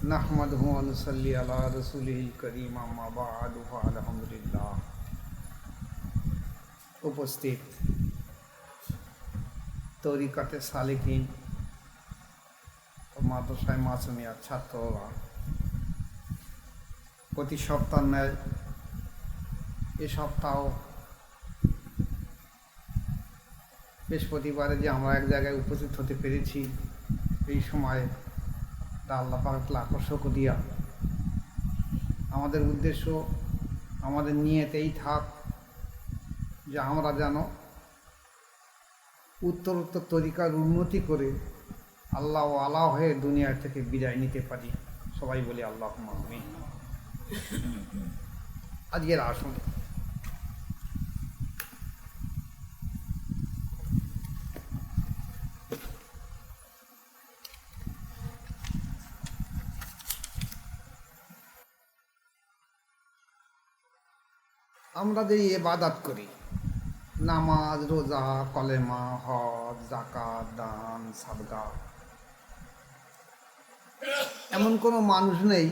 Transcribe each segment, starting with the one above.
নাহমাদুহু ওয়া নুসাল্লি আলা রাসূলিল কারীম আম্মা বা'দু আলহামদুলিল্লাহ। উপস্থিত তরিকাতে সালেকিন ও মাদ্রাসায় মাসুমিয়ার ছাত্ররা, প্রতি সপ্তাহ ন্যায় এ সপ্তাহ বৃহস্পতিবারে যে আমরা এক জায়গায় উপস্থিত হতে পেরেছি, এই সময় তা আল্লাহ পাক লাখো শুকরিয়া। আমাদের উদ্দেশ্য, আমাদের নিয়তেই থাক যে আমরা যেন উত্তর তরিকার উন্নতি করে আল্লাহ ও আল্লাহ হয়ে দুনিয়া থেকে বিদায় নিতে পারি। সবাই বলি আল্লাহুম্মা আমিন। আজকের আসুন আমরা যে ইবাদত করি, নামাজ, রোজা, কলেমা, হজ, যাকাত, দান, সাদকা, এমন কোনো মানুষ নেই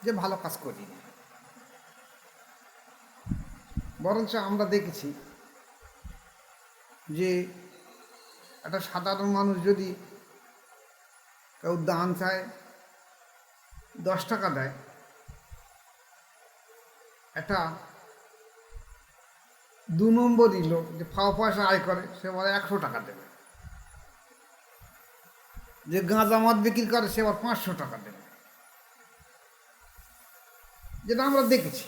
যে ভালো কাজ করিনি। বরঞ্চ আমরা দেখেছি যে একটা সাধারণ মানুষ যদি কেউ দান চায়, 10 টাকা দেয়, একটা 2 নম্বরই লোক যে ফাও পয়সা আয় করে, সে বলে 100 টাকা দেবে। যে গাঁজা মদ বিক্রি করে, সে আবার 500 টাকা দেবে। যেটা আমরা দেখেছি।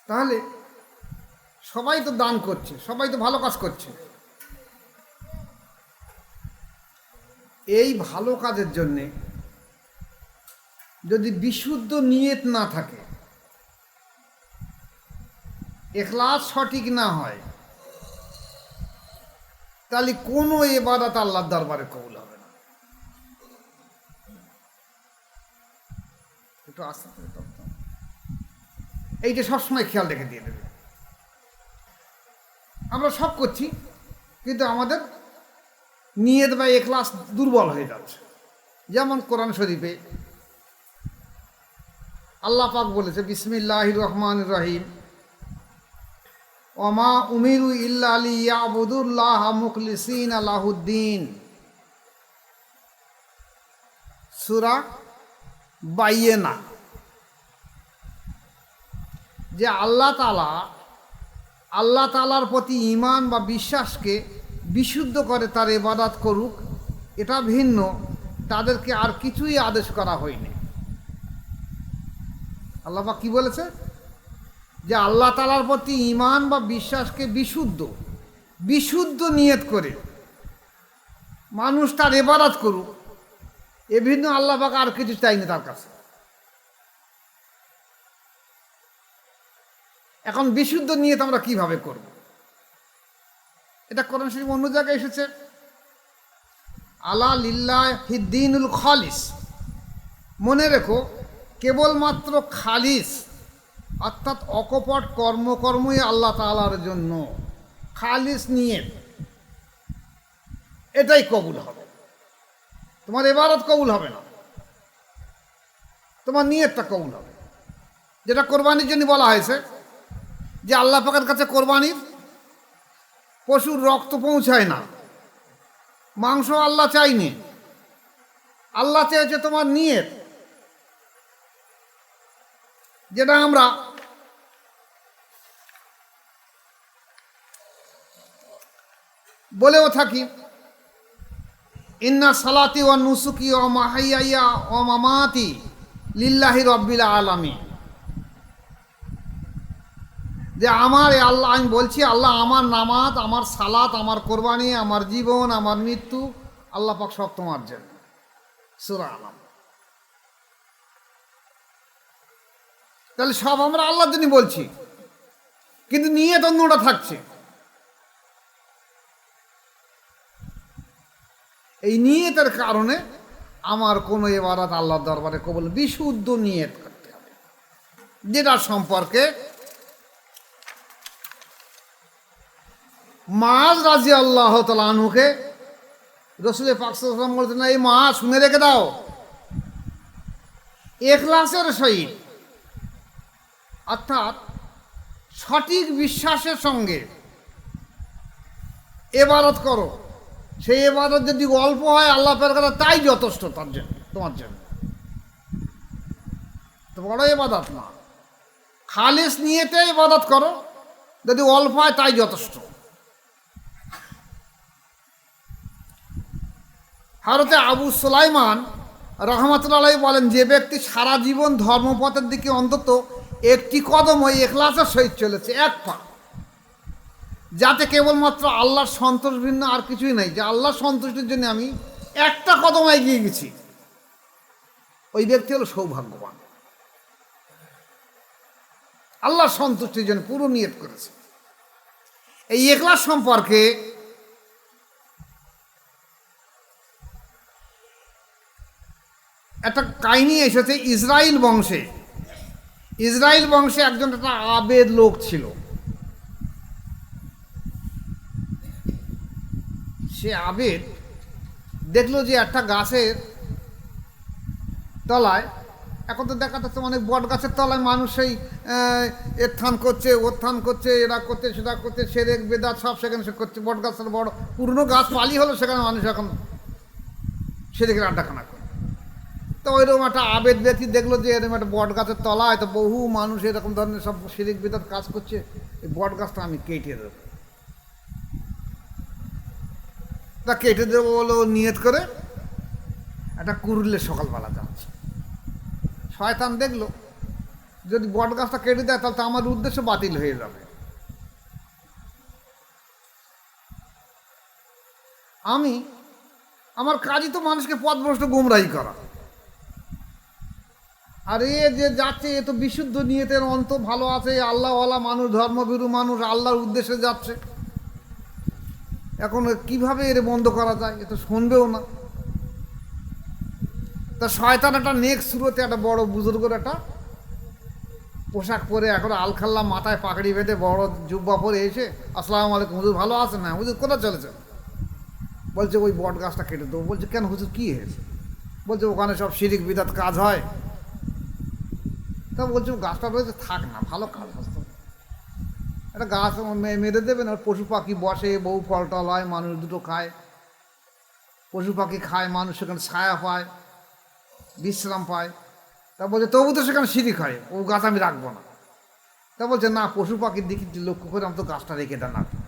তাহলে সবাই তো দান করছে, সবাই তো ভালো কাজ করছে। এই ভালো কাজের জন্যে যদি বিশুদ্ধ নিয়ত না থাকে, ইখলাস সঠিক না হয়, তাহলে কোনো ইবাদত আল্লাহর দরবারে কবুল হবে না। একটু আস্তে করে তত্ত্ব এইটা সবসময় খেয়াল রেখে দিয়ে দেবে। আমরা সব করছি, কিন্তু আমাদের নিয়ত বা ইখলাস দুর্বল হয়ে যাচ্ছে। যেমন কোরআন শরীফে আল্লাহ পাক বলেছে, বিসমিল্লাহির রহমানির রহিম, ওমা উমিরু ইল্লা লিয়াবুদুল্লাহ মুখলিসিনা লাহুদ্দিন। সূরা বাইয়েনা। যে আল্লাহ তাআলার প্রতি ঈমান বা বিশ্বাসকে বিশুদ্ধ করে তার ইবাদত করুক, এটা ভিন্ন, তাদেরকে আর কিছুই আদেশ করা হয়নি। আল্লাহ পাক কি বলেছে? যে আল্লাহ তাআলার প্রতি ঈমান বা বিশ্বাসকে বিশুদ্ধ নিয়ত করে মানুষ তার ইবাদত করুক, এ ভিন্ন আল্লাহ পাক আর কিছু চাইনি তার কাছে। এখন বিশুদ্ধ নিয়ত আমরা কিভাবে করব? এটা কোরআন শরীফ অন্য জায়গায় এসেছে, আলা লিল্লাহিদ্দীনুল খালিস। মনে রেখো, কেবলমাত্র খালিস অর্থাৎ অকপট কর্মই আল্লাহ তাআলার জন্য, খালিস নিয়ত, এটাই কবুল হবে। তোমার ইবাদত কবুল হবে না, তোমার নিয়তটা কবুল হবে। যেটা কোরবানির জন্য বলা হয়েছে, যে আল্লাহ পাকের কাছে কোরবানির পশুর রক্ত পৌঁছায় না, মাংস আল্লাহ চাইনি, আল্লাহ চেয়েছে তোমার নিয়ত। যেটা আমরা বলেও থাকি, ইন্না সালাতি ওয়া নুসুকি ওয়া মাহাইয়া ওয়া মামাতি লিল্লাহি রাব্বিল আলামিন। যে আমার আল্লাহ, আমি বলছি, আল্লাহ আমার নামাজ, আমার সালাত, আমার কোরবানি, আমার জীবন, আমার মৃত্যু, আল্লাহ পাক সব তোমার জন্য। সূরা আনাম। তাহলে সব আমরা আল্লাহর জন্য বলছি, কিন্তু নিয়ত অন্যটা থাকছে। এই নিয়তের কারণে আমার কোনো ইবাদত আল্লাহর দরবারে কবুল, বিশুদ্ধ নিয়ত করতে হবে। যেটা সম্পর্কে মাআজ রাদিয়াল্লাহু তাআলা আনহুকে রসুল পাক সাল্লাল্লাহু আলাইহি ওয়াসাল্লাম বলতেন, এই মা শুনে রেখে দাও, ইখলাসের সহিত অর্থাৎ সঠিক বিশ্বাসের সঙ্গে ইবাদত করো। সেই ইবাদত যদি অল্প হয় আল্লাহ পাকের কাছে তাই যথেষ্ট তার জন্য, তোমার জন্য তো বড় ইবাদত না। খালিস নিয়েতে ইবাদত করো, যদি অল্প হয় তাই যথেষ্ট। হযরত আবু সুলাইমান রাহমাতুল্লাহ আলাইহি বলেন, যে ব্যক্তি সারা জীবন ধর্মপথের দিকে অন্তত একটি কদম ওই ইখলাসের সহিত চলেছে, এক পা, যাতে কেবলমাত্র আল্লাহর সন্তোষ ভিন্ন আর কিছুই নাই, যে আল্লাহর সন্তুষ্টির জন্য আমি একটা কদম এগিয়ে গেছি, ওই ব্যক্তি হলো সৌভাগ্যবান। আল্লাহর সন্তুষ্টির জন্য পুরো নিয়ত করেছে। এই ইখলাস সম্পর্কে একটা কাহিনী এসেছে ইসরাইল বংশে। ইসরাইল বংশে একজন একটা আবেদ লোক ছিল। সে আবেদ দেখলো যে একটা গাছের তলায়, এখন তো দেখা যাচ্ছে অনেক বট গাছের তলায় মানুষ সেই এর থান করছে, ওর থান করছে, এরা করছে, সেটা করছে, সেরেক বেদাত সব সেখানে সে করছে। বট গাছের বড় পুরনো গাছ পালি হলো, সেখানে মানুষ এখন সেরেকের আড্ডাখানা করে। তো ওইরকম একটা আবেদ ব্যক্তি দেখলো যে এরকম একটা বট গাছের তলায় তো বহু মানুষ এরকম ধরনের সব সেরেক বেদাত কাজ করছে, এই বট গাছটা আমি কেটে দেবো। তা কেটে দেবো বলে নিয়ত করে একটা কুরুলে সকালবেলা যাচ্ছে। শয়তান দেখলো যদি বট গাছটা কেটে দেয় তাহলে তো আমার উদ্দেশ্য বাতিল হয়ে যাবে। আমার কাজই তো মানুষকে পথভ্রষ্ট গুমরাহি করা, আর এ যে যাচ্ছে এ তো বিশুদ্ধ নিয়তের অন্ত ভালো আছে, আল্লাহওয়ালা মানুষ, ধর্মভীরু মানুষ, আল্লাহর উদ্দেশ্যে যাচ্ছে। এখন কিভাবে এর বন্ধ করা যায়? এ তো শুনবেও না। তা শয়তান একটা নেক্সট শুরুতে একটা বড় বুজুর্গের একটা পোশাক পরে, এখন আলখাল্লা মাথায় পাকড়ি বেঁধে বড় জুব্বা পরে এসে, আসসালামু আলাইকুম হুজুর, ভালো আছেন? না হুজুর, কোথায় চলেছেন? বলছে ওই বট গাছটা কেটে দেবো। বলছে কেন হুজুর, কী হয়েছে? বলছে ওখানে সব শিরিক বিদাত কাজ হয়। তা বলছে গাছটা রয়েছে, থাক না, ভালো কাজ হচ্ছে, একটা গাছ মেরে দেবেন, আর পশু পাখি বসে, বহু ফল টল হয়, মানুষ দুটো খায়, পশু পাখি খায়, মানুষ সেখানে ছায়া পায়, বিশ্রাম পায়। তা বলছে তবু তো সেখানে শিরিক হয়, ও গাছ আমি রাখবো না। তা বলছে না, পশু পাখির দিকে লক্ষ্য করে আমি তো গাছটা রেখে দেন। আপনি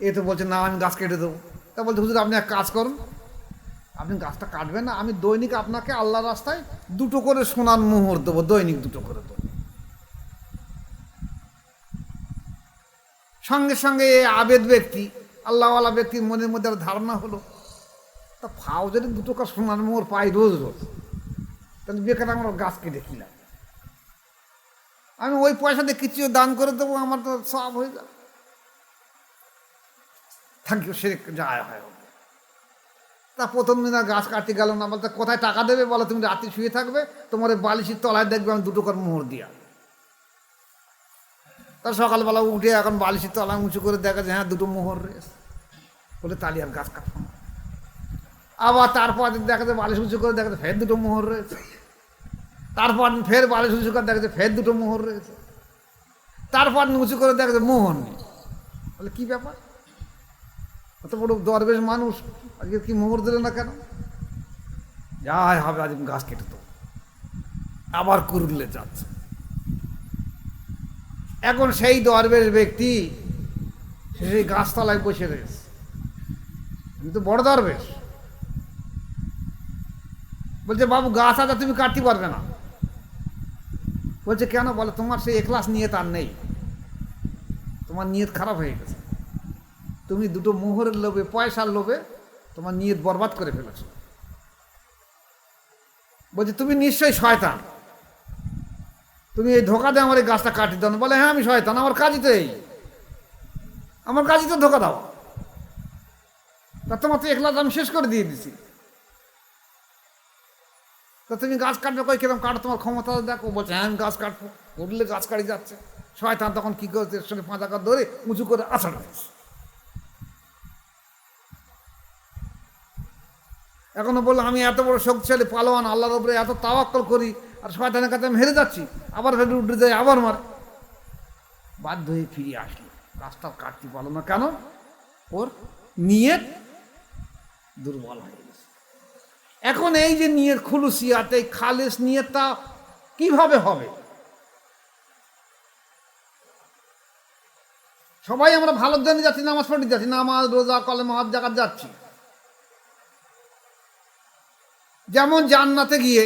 এ তো বলছে না, আমি গাছ কেটে দেবো। তা বলছে হুজুর আপনি এক কাজ করুন, আপনি গাছটা কাটবেন না, আমি দৈনিক আপনাকে আল্লাহ রাস্তায় 2টো করে সোনার মোহর দেবো, দৈনিক 2টো করে দেবো। সঙ্গে সঙ্গে এই আবেদ ব্যক্তি, আল্লাহওয়ালা ব্যক্তির মনের মধ্যে ধারণা হলো, তা ফাও যদি 2টো করে সোনার মোহর পাই রোজ রোজ, তাহলে বেকার আমার গাছ কেটে কিলাম, আমি ওই পয়সা দিয়ে কিছু দান করে দেবো, আমার তো সব হয়ে যাবে। থ্যাংক ইউ, সে যায় হয়। তা প্রথম দিন আর গাছ কাটতে গেল না। বলতে কোথায় টাকা দেবে বলো, তুমি রাতে শুয়ে থাকবে, তোমার বালিশের তলায় দেখবে আমি 2টো করে মোহর দিয়া। তা সকালবেলা উঠে এখন বালিশের তলায় উঁচু করে দেখা যায় হ্যাঁ 2টো মোহর রয়েছে, বলে তালি আর গাছ কাটবো না। আবার তারপর দেখা যায় বালিশ উঁচু করে দেখা যায় ফের 2টো মোহর রয়েছে, তারপর ফের বালিশ উঁচু করে দেখা যায় ফের 2টো মোহর রয়েছে, তারপর উঁচু করে দেখা যায় মোহর নেই। বলে কী ব্যাপার, অত বড় দরবেশ মানুষ, আজকে কি মোহর দিলে না কেন? যাই হবে, আজ গাছ কেটে তো। আবার কুরুলে যাচ্ছে। এখন সেই দরবেশ ব্যক্তি সেই গাছতলায় বসে রয়েছে, কিন্তু বড় দরবেশ। বলছে বাবু গাছ আজা তুমি কাটতে পারবে না। বলছে কেন? বলে তোমার সেই ইখলাস নিয়ত আর নেই, তোমার নিয়ত খারাপ হয়ে গেছে, তুমি 2টো মোহরের লোভে, পয়সার লোভে তোমার নিয়ত বরবাদ করে ফেলেছো। বলছে তুমি নিশ্চয়ই শয়তান, তুমি এই ধোকা দিয়ে আমার এই গাছটা কাটি দাও না। বলে হ্যাঁ আমি শয়তান, আমার কাজই তো এই, আমার কাজই তো ধোকা দাও। তা তোমার তো ইখলাস আমি শেষ করে দিয়ে দিছি, তা তুমি গাছ কাটবে কই, কিরকম কাটো, তোমার ক্ষমতা দেখো। বলছে হ্যাঁ আমি গাছ কাটবো। করলে গাছ কাটি যাচ্ছে। শয়তান তখন কী করছে, এর সঙ্গে 5 ধরে উঁচু করে আছাড় দিচ্ছে। এখনো বললো আমি এত বড় শক্তিশালী পালোয়ান, আল্লাহর উপরে এত তাওয়াক্কুল করি, আর শয়তানের কাছে আমি হেরে যাচ্ছি, আবার ফের উঠে যাই, আবার মার। বাধ্য হয়ে ফিরে আসলো, রাস্তা কাটতে পারলো না। কেন? ওর নিয়ত দুর্বল হয়ে গেছে। এখন এই যে নিয়ত খুলুসিয়াত, এই খালেস নিয়তটা কিভাবে হবে? সবাই আমরা ভালোর জন্য যাচ্ছি, নামাজ পড়তে যাচ্ছি, নামাজ রোজা কলেমা হজ জাকাত যাচ্ছি। যেমন জান্নাতে গিয়ে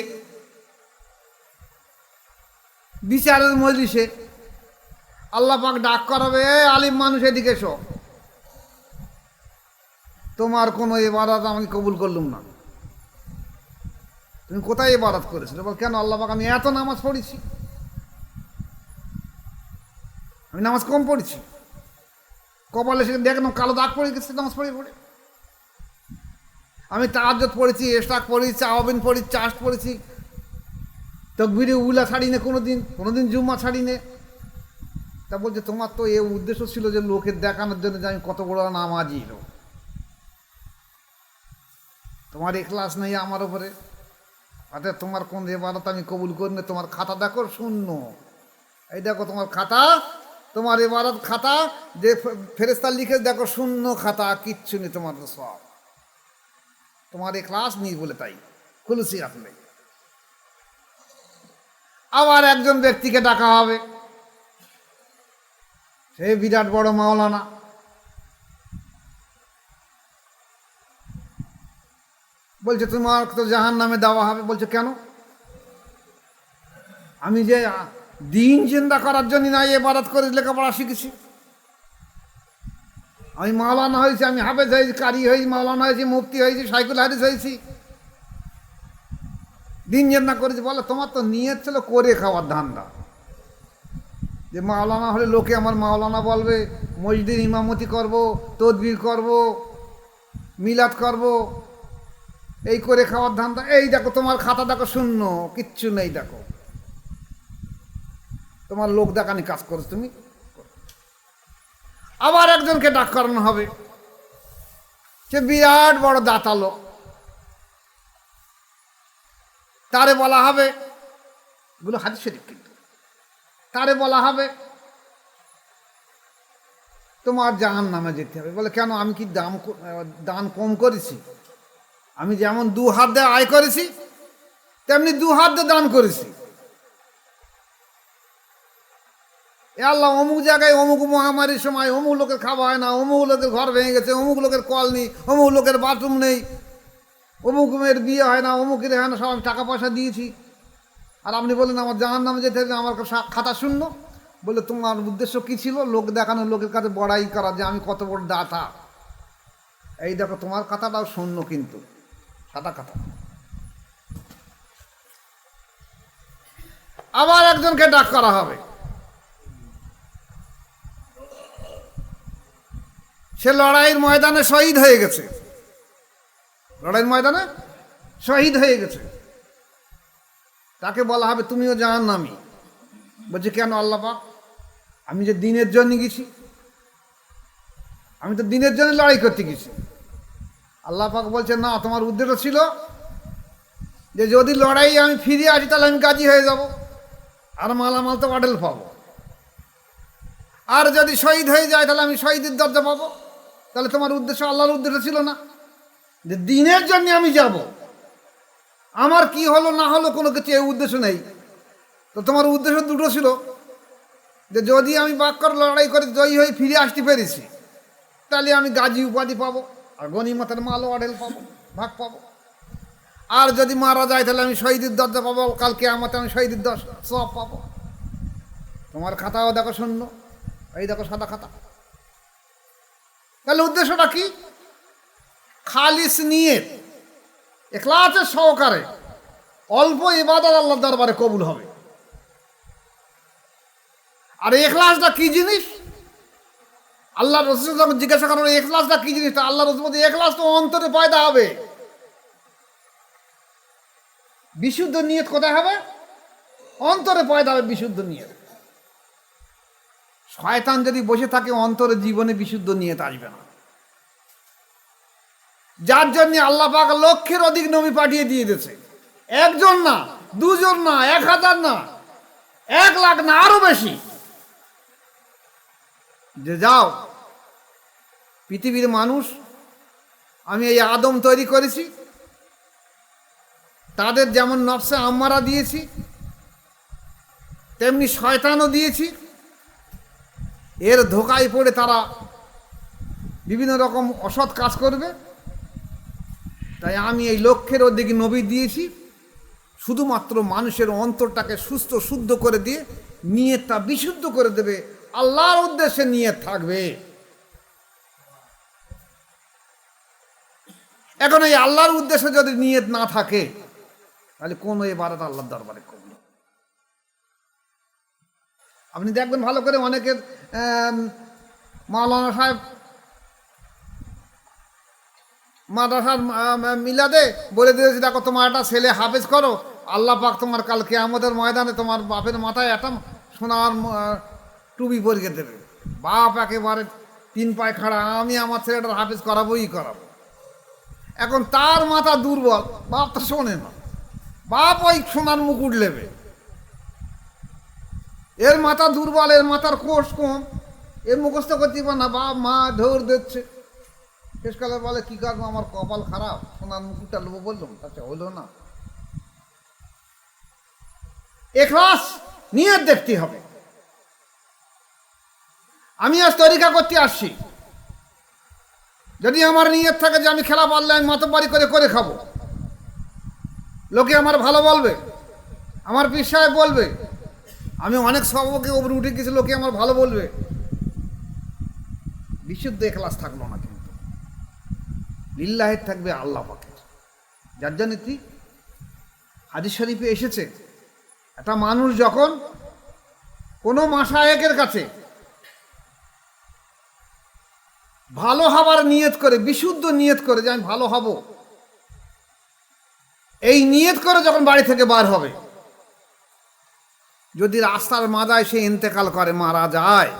বিচারের মজলিসে আল্লাহ পাক ডাক করাবে, আলিম মানুষ এদিকে এসো, তোমার কোনো ইবাদত আমি কবুল করলুম না, তুমি কোথায় ইবাদত করেছিলে? বল কেন? আল্লাহ পাক আমি এত নামাজ পড়েছি, আমি নামাজ কম পড়েছি, কপালে সে দেখলাম কালো দাগ পড়ে গেছে নামাজ পড়ে পড়ে। আমি তাহাজ্জুদ পড়েছি, ইশরাক পড়েছি, চাওয়াবিন পড়েছি, চাষ্ট পড়েছি, তাকবীরে উলা ছাড়ি নে, কোনোদিন জুম্মা ছাড়ি নে। তা বলছে তোমার তো এই উদ্দেশ্য ছিল যে লোকের দেখানোর জন্য যে আমি কত বড় নামাজি লোক, তোমার ইখলাস নেই আমার উপরে, অর্থাৎ তোমার কোন ইবাদত আমি কবুল করি না। তোমার খাতা দেখো শূন্য, এই দেখো তোমার খাতা, তোমার ইবাদত খাতা, যে ফেরেশতা লিখে দেখো শূন্য খাতা, কিচ্ছু নেই তোমার সব, তোমার ইখলাস নেই বলে তাই খুলুসিয়াত নেই। আবার একজন ব্যক্তিকে ডাকা হবে, সে বিরাট বড় মাওলানা, বলছে তোমার তো জাহান্নামে দেওয়া হবে। বলছে কেন? আমি যে দিন জিন্দা করার জন্য না ইবাদত করে লেখাপড়া শিখেছি, আমি মাওলানা হয়েছি, আমি হাফেজ হয়েছি, কারি হয়েছি, মাওলানা হয়েছি, মুফতি হয়েছি, শাইখুল হাদিস হয়েছি, দিন জিন্দা করেছি। বলে তোমার তো নিয়ত ছিল করে খাওয়ার ধান্দা, যে মাওলানা হলে লোকে আমার মাওলানা বলবে, মসজিদের ইমামতি করব, তদবির করব, মিলাদ করব, এই করে খাওয়ার ধান্দা। এই দেখো তোমার খাতা দেখো শূন্য, কিচ্ছু নেই, দেখো তোমার লোক দেখানি কাজ করছো তুমি। আবার একজনকে ডাক করানো হবে, সে বিরাট বড় দাতা লোক, তারে বলা হবে, এগুলো হাদিস শরীফ, কিন্তু তারে বলা হবে তোমার জাহান্নামে যেতে হবে। বলে কেন? আমি কি দান কম করেছি? আমি যেমন 2 হাত দিয়ে আয় করেছি, তেমনি 2 হাত দিয়ে দান করেছি। এ আল্লাহ, অমুক জায়গায় অমুক মহামারীর সময় অমুক লোকের খাওয়া হয় না, অমুক লোকের ঘর ভেঙে গেছে, অমুক লোকের কল নেই, অমুক লোকের বাথরুম নেই, অমুক মেয়ের বিয়ে হয় না, অমুকের হয় না, সব আমি টাকা পয়সা দিয়েছি। আর আপনি বললেন আমার জাহান্নামে যেতে হবে, আমার খাতা শূন্য। বলে তোমার উদ্দেশ্য কী ছিল? লোক দেখানো, লোকের কাছে বড়াই করা যে আমি কত বড় দাতা। এই দেখো তোমার খাতাটাও শূন্য, কিন্তু সাদা খাতা। আবার একজনকে ডাক করা হবে, সে লড়াইয়ের ময়দানে শহীদ হয়ে গেছে, লড়াইয়ের ময়দানে শহীদ হয়ে গেছে। তাকে বলা হবে তুমিও জাহান্নামী। বলছে কেন? আল্লাহ পাক, আমি যে দিনের জন্য গেছি, আমি তো দিনের জন্য লড়াই করতে গেছি। আল্লাহ পাক বলছে না, তোমার উদ্দেশ্য ছিল যে যদি লড়াই আমি ফিরে আসি তাহলে আমি গাজী হয়ে যাব, আর মালামাল তো অডেল পাবো, আর যদি শহীদ হয়ে যায় তাহলে আমি শহীদের দরজা পাবো। তাহলে তোমার উদ্দেশ্য, আল্লাহর উদ্দেশ্য ছিল না যে দিনের জন্য আমি যাব, আমার কি হলো না হলো কোনো কিছু এই উদ্দেশ্য নেই। তো তোমার উদ্দেশ্য দুটো ছিল, যে যদি আমি বাক্যর লড়াই করে জয়ী হয়ে ফিরে আসতে পেরেছি তাহলে আমি গাজী উপাধি পাবো, আর গনিমতের মালও অডেল পাবো, ভাগ পাবো। আর যদি মারা যায় তাহলে আমি শহীদের দরজা পাবো, কালকে আমাতে আমি শহীদের সব পাবো। তোমার খাতাও দেখো শূন্য, এই দেখো সাদা খাতা। তাহলে উদ্দেশ্যটা কি? খালিস নিয়ত, ইখলাসের সহকারে অল্প ইবাদত আল্লাহর দরবারে কবুল হবে। আর ইখলাসটা কি জিনিস? আল্লাহ রাসূল যখন জিজ্ঞাসা করেন ইখলাসটা কি জিনিস, আল্লাহ রাসূল বলেন ইখলাস তো অন্তরে পয়দা হবে। বিশুদ্ধ নিয়ত কোথায় হবে? অন্তরে পয়দা হবে বিশুদ্ধ নিয়ত। শয়তান যদি বসে থাকে অন্তরে, জীবনে বিশুদ্ধ নিয়ত আসবে না। যার জন্য আল্লাহ পাক লক্ষের অধিক নবী পাঠিয়ে দিয়ে দিয়েছে। একজন না, দুজন না, 1000 না, 1,00,000 না, আরো বেশি। যে যাও পৃথিবীর মানুষ, আমি এই আদম তৈরি করেছি, তাদের যেমন নফসে আম্মারা দিয়েছি, তেমনি শয়তানও দিয়েছি। এর ধোকায় পড়ে তারা বিভিন্ন রকম অসৎ কাজ করবে। তাই আমি এই লক্ষ্যের অধিক নবী দিয়েছি, শুধুমাত্র মানুষের অন্তরটাকে সুস্থ শুদ্ধ করে দিয়ে নিয়তটা বিশুদ্ধ করে দেবে, আল্লাহর উদ্দেশ্যে নিয়ত থাকবে। এখন এই আল্লাহর উদ্দেশ্যে যদি নিয়ত না থাকে, তাহলে কোন ইবাদত আল্লাহর দরবারে করবে? আপনি দেখবেন ভালো করে, অনেকের মাওলানা সাহেব মাদ্রাসার মিলাদে বলে দিয়েছে, দেখো তোমার একটা ছেলে হাফেজ করো, আল্লাহ পাক তোমার কাল কিয়ামতের ময়দানে তোমার বাপের মাথায় একটা সোনার টুপি পরিয়ে দেবে। বাপ একেবারে 3 পায়ে খাড়া, আমি আমার ছেলেটার হাফেজ করাবোই করাবো। এখন তার মাথা দুর্বল, বাপ তো শোনে না, বাপ ওই সোনার মুকুট নেবে। এর মাথা দুর্বল, এর মাথার কোষ কম, এর মুখস্থ করতে পারে না, বাপ মা ধর দিচ্ছে। শেষকালে বলে কি করবো, আমার কপাল খারাপ, সোনার মুকুটটা নেবো বললাম, তাতে হলো না। ইখলাস নিয়ত দেখতে হবে। আমি আজ তরিকা করতে আসছি, যদি আমার নিয়ত থাকে যে আমি খেলা পারলে আমি মাতব্বারি করে করে খাবো, লোকে আমার ভালো বলবে, আমার পীর সাহেব বলবে, আমি অনেক সবকে উপরে উঠে গেছি, লোকে আমার ভালো বলবে, বিশুদ্ধ ইখলাস থাকলো না, কিন্তু লিল্লাহে থাকবে আল্লাহ পাকের। যার জন্য কি হাদিস শরীফে এসেছে, একটা মানুষ যখন কোনো মাশায়েখের কাছে ভালো হবার নিয়ত করে, বিশুদ্ধ নিয়ত করে যে আমি ভালো হব, এই নিয়ত করে যখন বাড়ি থেকে বার হবে, যদি রাস্তার মাথায় সে ইন্তেকাল করে, মারা যায়,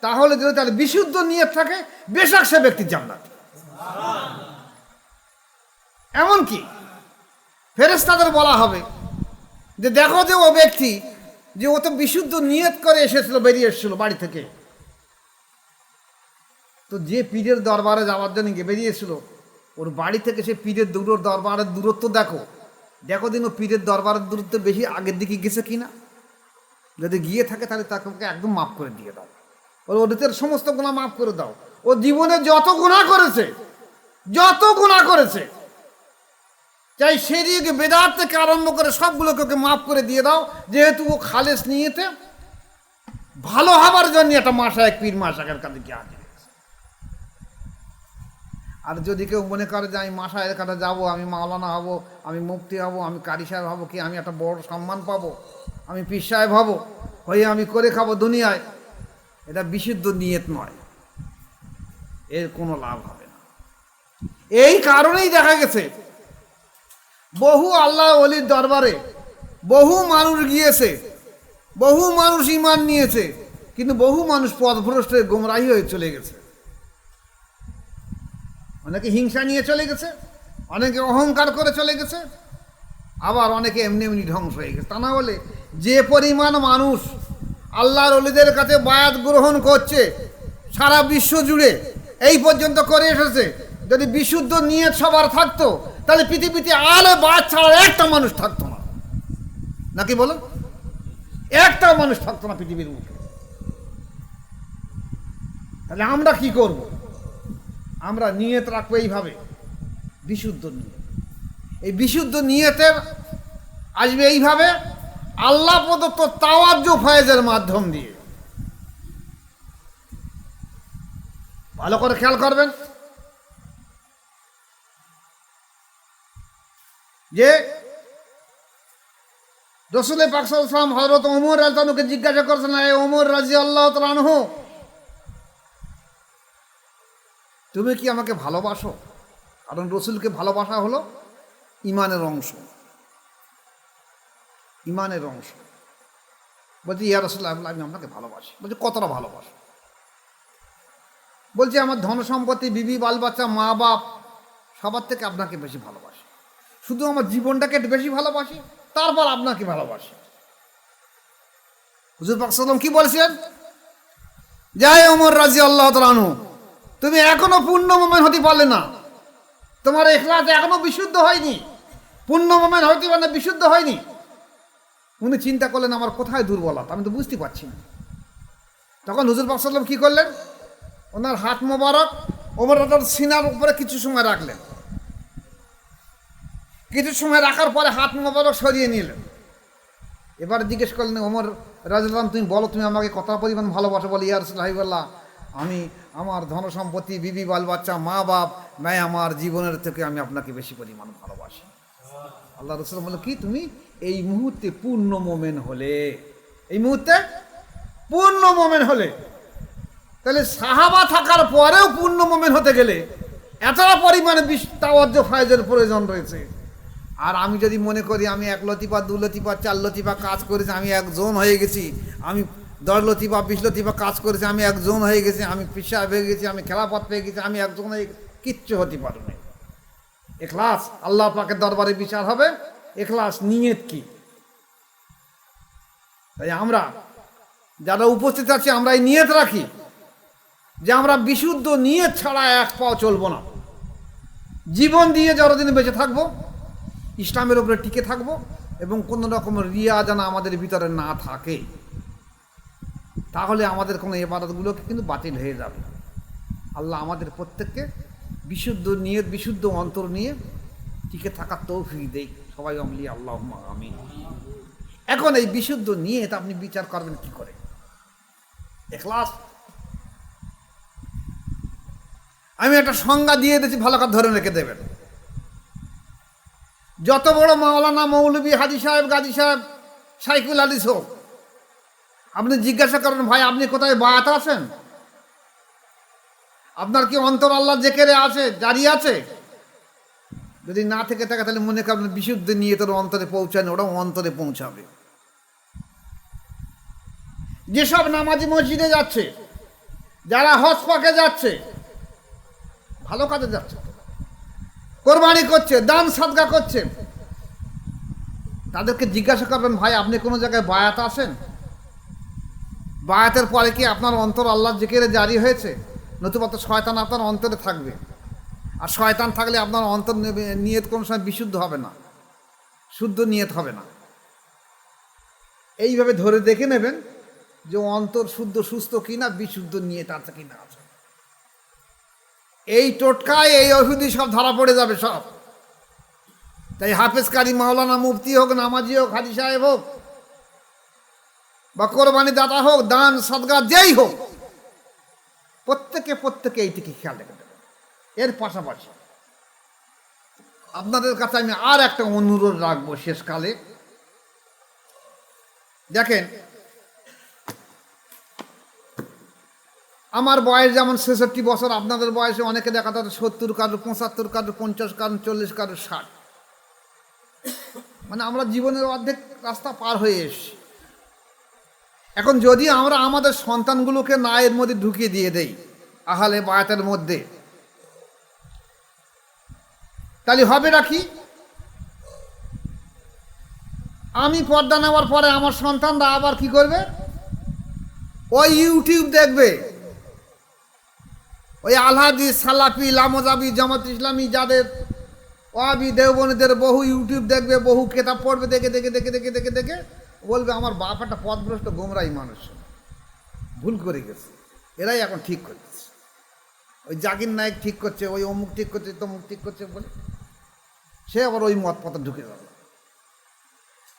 তাহলে যদি তার বিশুদ্ধ নিয়ত থাকে, বেশক সে ব্যক্তি জান্নাত। এমনকি ফেরেশতাদের বলা হবে যে দেখো যে ও ব্যক্তি যে ও তো বিশুদ্ধ নিয়ত করে এসেছিল, বেরিয়ে এসেছিল বাড়ি থেকে, তো যে পীরের দরবারে যাওয়ার জন্য বেরিয়েছিল, ওর বাড়ি থেকে সে পীরের দরবারের দূরত্ব দেখো, দেখো দিন ও পীরের দরবারের দূরত্ব বেশি আগের দিকে গেছে কিনা। যদি গিয়ে থাকে তাহলে তাকে একদম মাফ করে দিয়ে দাও, ওর অতীতের সমস্ত গুনাহ মাফ করে দাও। ও জীবনে যত গুনাহ করেছে, চাই শিরক বিদআত থেকে আরম্ভ করে সবগুলোকে ওকে মাফ করে দিয়ে দাও, যেহেতু ও খালেস নিয়েতে ভালো হবার জন্য একটা মাশায়েখ পীর মাশায়েখের কাছে গিয়ে হাজির। আর যদি কেউ মনে করে যে আমি মাশায়েখের কাছে যাবো, আমি মাওলানা হব, আমি মুফতি হব, আমি কারি সাহেব হব, কি আমি একটা বড় সম্মান পাবো, আমি পীর সাহেব হব, হয়ে আমি করে খাবো দুনিয়ায়, এটা বিশুদ্ধ নিয়ত নয়, এর কোনো লাভ হবে না। এই কারণেই দেখা গেছে বহু আল্লাহ ওলির দরবারে বহু মানুষ গিয়েছে, বহু মানুষ ঈমান নিয়েছে, কিন্তু বহু মানুষ পথভ্রষ্ট হয়ে গোমরাহী হয়ে চলে গেছে। অনেকে হিংসা নিয়ে চলে গেছে, অনেকে অহংকার করে চলে গেছে, আবার অনেকে এমনি এমনি ধ্বংস হয়ে গেছে। তা না হলে যে পরিমাণ মানুষ আল্লাহর ওলিদের কাছে বায়াত গ্রহণ করছে সারা বিশ্ব জুড়ে এই পর্যন্ত করে এসেছে, যদি বিশুদ্ধ নিয়ত সবার থাকতো, তাহলে পৃথিবীতে আলে বাদ ছাড়া একটা মানুষ থাকতো না, নাকি বলো? একটা মানুষ থাকতো না পৃথিবীর মুখে। তাহলে আমরা কি করব? আমরা নিয়ত রাখবো এইভাবে, বিশুদ্ধ নিয়ত। এই বিশুদ্ধ নিয়তের আসবে এইভাবে, আল্লাহ প্রদত্ত তাওয়াজ্জুহ ফয়েজের মাধ্যম দিয়ে। ভালো করে খেয়াল করবেন যে রাসূল পাক সাল্লাল্লাহু আলাইহি ওয়াসাল্লাম হযরত ওমর রাদিয়াল্লাহু আনহুকে জিজ্ঞাসা করেছেন, এ ওমর রাদিয়াল্লাহু তাআলা আনহু, তুমি কি আমাকে ভালোবাসো? কারণ রসুলকে ভালোবাসা হলো ইমানের অংশ, ইমানের অংশ। বলছি ইয়া রাসূলুল্লাহ, আমি আপনাকে ভালোবাসি। বলছি কতটা ভালোবাসো? বলছে আমার ধন সম্পত্তি, বিবি, বাল বাচ্চা, মা বাপ সবার থেকে আপনাকে বেশি ভালোবাসি, শুধু আমার জীবনটাকে একটু বেশি ভালোবাসি, তারপর আপনাকে ভালোবাসি। হুজুর পাক সাল্লাল্লাহু আলাইহি ওয়াসাল্লাম কি বলছেন? জয় ওমর রাদিয়াল্লাহু তাআলা আনহু, তুমি এখনো পূর্ণ মুমিন হতে পারলে না, তোমার ইখলাস এখনো বিশুদ্ধ হয়নি, পূর্ণ মুমিন হতে মানে বিশুদ্ধ হয়নি। উনি চিন্তা করলেন আমার কোথায় দুর্বলতা, আমি তো বুঝতে পারছি না। তখন হুজুর পাক সাল্লাল্লাহু আলাইহি ওয়াসাল্লাম কি করলেন? ওনার হাত মোবারক ওমর রাদিয়াল্লাহু সিনার উপরে কিছু সময় রাখলেন, কিছু সময় রাখার পরে হাত মোবারক সরিয়ে নিলেন। এবার জিজ্ঞেস করলেন, ওমর রাদিয়াল্লাহু আনহু তুমি বলো, তুমি আমাকে কত পরিমাণ ভালোবাসো? বলে, ইয়া রাসূলুল্লাহ, আমি আমার ধন সম্পত্তি, বিবি, বাল বাচ্চা, মা বাপ, আমার জীবনের থেকে আমি আপনাকে বেশি পরিমাণ ভালোবাসি। আল্লাহ রাসূল বলল, কি তুমি এই মুহূর্তে পূর্ণ মোমেন হলে, এই মুহূর্তে পূর্ণ মোমেন হলে। তাহলে সাহাবা থাকার পরেও পূর্ণ মোমেন হতে গেলে এতটা পরিমাণে তাওয়াজ্জু ফায়জের প্রয়োজন রয়েছে। আর আমি যদি মনে করি আমি 1 লতিফা 2 লতিফা 4 লতিফা কাজ করেছি, আমি একজন হয়ে গেছি, আমি 10 লতিফা 20 লতিফা কাজ করেছি, আমি একজন হয়ে গেছি, আমি পিসা হয়ে গেছি, আমি খেলাফত পেয়ে গেছি, আমি একজন হয়ে গেছি, কিচ্ছু হতে পারে না। ইখলাস আল্লাহ পাকের দরবারে বিচার হবে, ইখলাস নিয়ত কি। তাই আমরা যারা উপস্থিত আছি আমরা এই নিয়ত রাখি যে আমরা বিশুদ্ধ নিয়ত ছাড়া এক পাও চলবো না। জীবন দিয়ে যতদিন বেঁচে থাকবো ইসলামের উপরে টিকে থাকবো, এবং কোনো রকম রিয়া যেন আমাদের ভিতরে না থাকে, তাহলে আমাদের কোনো ইবাদতগুলোকে কিন্তু বাতিল হয়ে যাবে। আল্লাহ আমাদের প্রত্যেককে বিশুদ্ধ নিয়ত, বিশুদ্ধ অন্তর নিয়ে টিকে থাকার তৌফিক দেই। সবাই আমলি আল্লাহুম্মা আমিন। এখন এই বিশুদ্ধ নিয়ত আপনি বিচার করবেন কি করে? ইখলাস আমি একটা সংজ্ঞা দিয়ে দিয়েছি, ভালো করে ধরে রেখে দেবেন। যত বড় মাওলানা, মৌলভী, হাজি সাহেব, গাজী সাহেব, শাইখুল হাদিস হোক, আপনি জিজ্ঞাসা করেন, ভাই আপনি কোথায় বায়াত আছেন? আপনার কি অন্তর আল্লাহ জেকেরে আছে, জারি আছে? যদি না থেকে থাকে তাহলে মনে করেন বিশুদ্ধ নিয়ে তোর অন্তরে পৌঁছানো, ওটাও অন্তরে পৌঁছাবে। যেসব নামাজি মসজিদে যাচ্ছে, যারা হজ পাকে যাচ্ছে, ভালো কাজে যাচ্ছে, কোরবানি করছে, দান সাদকা করছে, তাদেরকে জিজ্ঞাসা করবেন, ভাই আপনি কোনো জায়গায় বায়াত আছেন? বায়াতের পরে কি আপনার অন্তর আল্লাহ জিকিরে জারি হয়েছে? নতুবা তো শয়তান আপনার অন্তরে থাকবে, আর শয়তান থাকলে আপনার অন্তর নিয়ত কোনো সময় বিশুদ্ধ হবে না, শুদ্ধ নিয়ত হবে না। এইভাবে ধরে দেখে নেবেন যে অন্তর শুদ্ধ সুস্থ কিনা, বিশুদ্ধ নিয়ত আছে কিনা আছে। এই টোটকায় এই ওষুধই সব ধরা পড়ে যাবে সব। তাই হাফেজ কারি, মাওলানা, মুফতি হোক, নামাজি হোক, হাজি সাহেব হোক, বা কোরবানি দাতা হোক, দান সাদকা যেই হোক, প্রত্যেকে এইটিকে খেয়াল রেখে দেবেন। এর পাশাপাশি আপনাদের কাছে আমি আর একটা অনুরোধ রাখবো শেষকালে। দেখেন, আমার বয়স যেমন 66 বছর, আপনাদের বয়সে অনেকে দেখা যাচ্ছে 70, কারো 75, কারো 50, কারো 40, কারো 60। মানে আমরা জীবনের অর্ধেক রাস্তা পার হয়ে এসেছি। এখন যদি আমরা আমাদের সন্তানগুলোকে না এর মধ্যে ঢুকিয়ে দিয়ে দেই, আহলে বায়াতের মধ্যে, তাহলে হবে না কি? আমি পর্দা নেওয়ার পরে আমার সন্তানরা আবার কি করবে? ওই ইউটিউব দেখবে, ওই আলহাদি, সালাফি, লামজাবি, জামাত ইসলামী, যাদের ওয়াবি, দেওবনীদের বহু ইউটিউব দেখবে, বহু কেতাব পড়বে, দেখে দেখে দেখে দেখে দেখে দেখে বলবে আমার বাপ একটা পথভ্রষ্ট গোমরাই মানুষ, ভুল করে গেছে, এরাই এখন ঠিক করতেছে। ওই জাকির নায়েক ঠিক করছে, ওই অমুক ঠিক করছে, তমুক ঠিক করছে বলে সে আবার ওই মত পথে ঢুকে যাবে।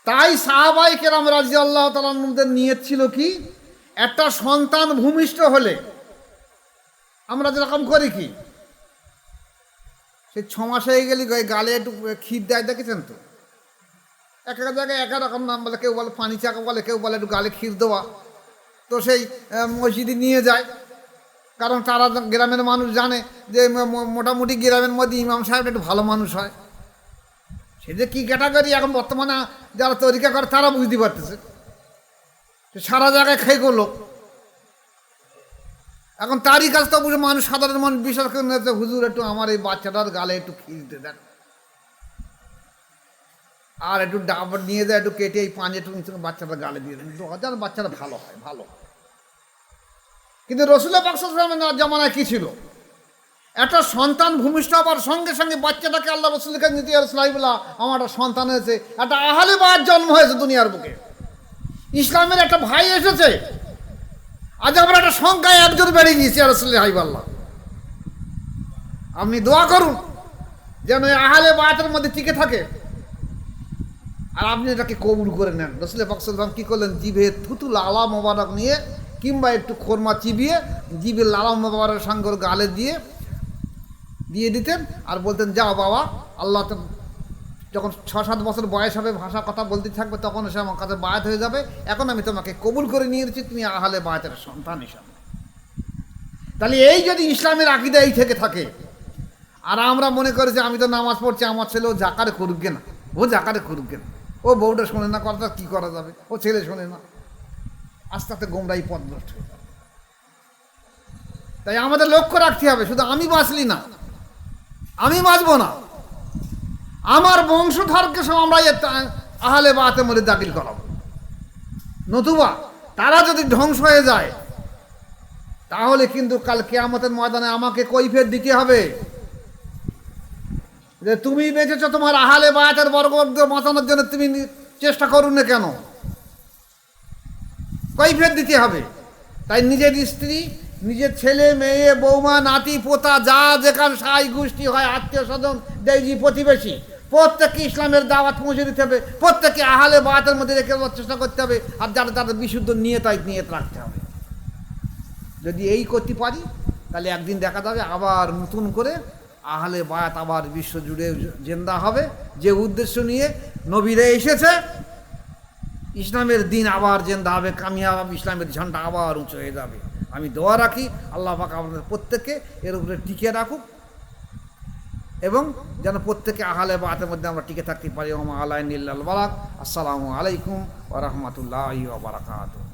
তাই সাহাবায়ে কেরাম রাদিয়াল্লাহু তাআলা আনহুদের নিয়ত ছিল কি? একটা সন্তান ভূমিষ্ঠ হলে আমরা যেরকম করি কি, সে 6 মাস হয়ে গেলে গালে একটু ক্ষীর দেয়, দেখেছেন তো? এক এক জায়গায় এক এক রকম নাম বলে, কেউ বলে পানি চাকা বলে, কেউ বলে একটু গালে ক্ষীর দেওয়া। তো সেই মসজিদে নিয়ে যায়, কারণ তারা গ্রামের মানুষ জানে যে মোটামুটি গ্রামের মধ্যে ইমাম সাহেব একটু ভালো মানুষ হয়। সে যে কী ক্যাটাগরি এখন বর্তমানে যারা তরিকা করে তারা বুঝতে পারতেছে। সারা জায়গায় খেয়ে লোক, এখন তারই কাজটা বুঝে মানুষ, সাধারণ মানুষ বিশ্বাস করে নিয়েছে, হুজুর একটু আমার এই বাচ্চাটার গালে একটু খিলতে দেন, আর একটু ডাব নিয়ে যায়, একটু কেটে এই পাঁজে একটু বাচ্চাটা গালে দিয়ে দেন, হাজার বাচ্চাটা ভালো হয়, ভালো। কিন্তু রসুলের পাক সাল্লাল্লাহু আলাইহি ওয়াসাল্লামের জামানায় কি ছিল? একটা সন্তান ভূমিষ্ঠ হবার সঙ্গে সঙ্গে বাচ্চাটাকে আল্লাহ রসুলের কাছে নিতে রাসূলুল্লাহ, আমার একটা সন্তান হয়েছে, একটা আহলে বায়াত জন্ম হয়েছে দুনিয়ার বুকে, ইসলামের একটা ভাই এসেছে, আজ আমরা একটা সংখ্যায় একজন বেড়ে গিয়েছি রাসূলুল্লাহ হাবিবাল্লাহ। আপনি দোয়া করুন যেন এই আহলে বায়াতের মধ্যে টিকে থাকে, আর আপনি এটাকে কবুল করে নেন। রাসূলুল্লাহ পাক সাল্লাল্লাহু আলাইহি ওয়াসাল্লাম কি করলেন? জিভে থুতু লালা মোবারক নিয়ে কিংবা একটু খোরমা চিবিয়ে জিভে লালা মোবারক সঙ্গে গালে দিয়ে দিতেন, আর বলতেন, যাও বাবা, আল্লাহ তো যখন 6-7 বছর বয়স হবে, ভাষা কথা বলতে থাকবে, তখন এসে আমার কাছে বায়াত হয়ে যাবে, এখন আমি তোমাকে কবুল করে নিয়েছি, তুমি আহলে বায়াতের সন্তান হিসাবে। তাহলে এই যদি ইসলামের আকীদা এই থেকে থাকে, আর আমরা মনে করি যে আমি তো নামাজ পড়ছি, আমার ছেলে ও জাকারে করুক না, ও জাকারে করুক না, ও বউটা শোনে না, কথা কী করা যাবে, ও ছেলে শোনে না, আস্তে আস্তে গোমরাই পথ নষ্ট হয়ে যাবে। তাই আমাদের লক্ষ্য রাখতে হবে, শুধু আমি বাঁচলি না, আমি বাঁচবো না, আমার বংশধরকে সব আমরা আহলে বায়াতের মধ্যে দাখিল করাবো। নতুবা তারা যদি ধ্বংস হয়ে যায়, তাহলে কিন্তু কাল কিয়ামতের ময়দানে আমাকে কৈফিয়ত দিতে হবে যে তুমি বেঁচেছো, তোমার আহলে বায়াতের বর্গবর্গ বাঁচানোর জন্য তুমি চেষ্টা করুন না কেন, কৈফিয়ত দিতে হবে। তাই নিজের স্ত্রী, নিজের ছেলে মেয়ে, বৌমা, নাতি পোতা, যা যেখানে সাই গোষ্ঠী হয়, আত্মীয় স্বজন, দেশি প্রতিবেশী, প্রত্যেককে ইসলামের দাওয়াত পৌঁছে দিতে হবে, প্রত্যেককে আহলে বায়াতের মধ্যে রেখে চেষ্টা করতে হবে, আর যাদের বিশুদ্ধ নিয়ত রাখতে হবে। যদি এই করতে পারি, তাহলে একদিন দেখা যাবে আবার নতুন করে আহলে বায়াত আবার বিশ্ব জুড়ে জিন্দা হবে, যে উদ্দেশ্য নিয়ে নবীরা এসেছে, ইসলামের দিন আবার জিন্দা হবে, কামিয়াব ইসলামের ঝান্ডা আবার উঁচু হয়ে যাবে। আমি দোয়া রাখি আল্লাহ পাক আমাদের প্রত্যেককে এর উপরে টিকে রাখুক, এবং যেন প্রত্যেকে আহলে বায়াতের মধ্যে আমরা টিকে থাকতে পারি। ওমা আলাইহিল বালাগ। আসসালামু আলাইকুম ওয়া রাহমাতুল্লাহি ওয়া বারাকাতুহু।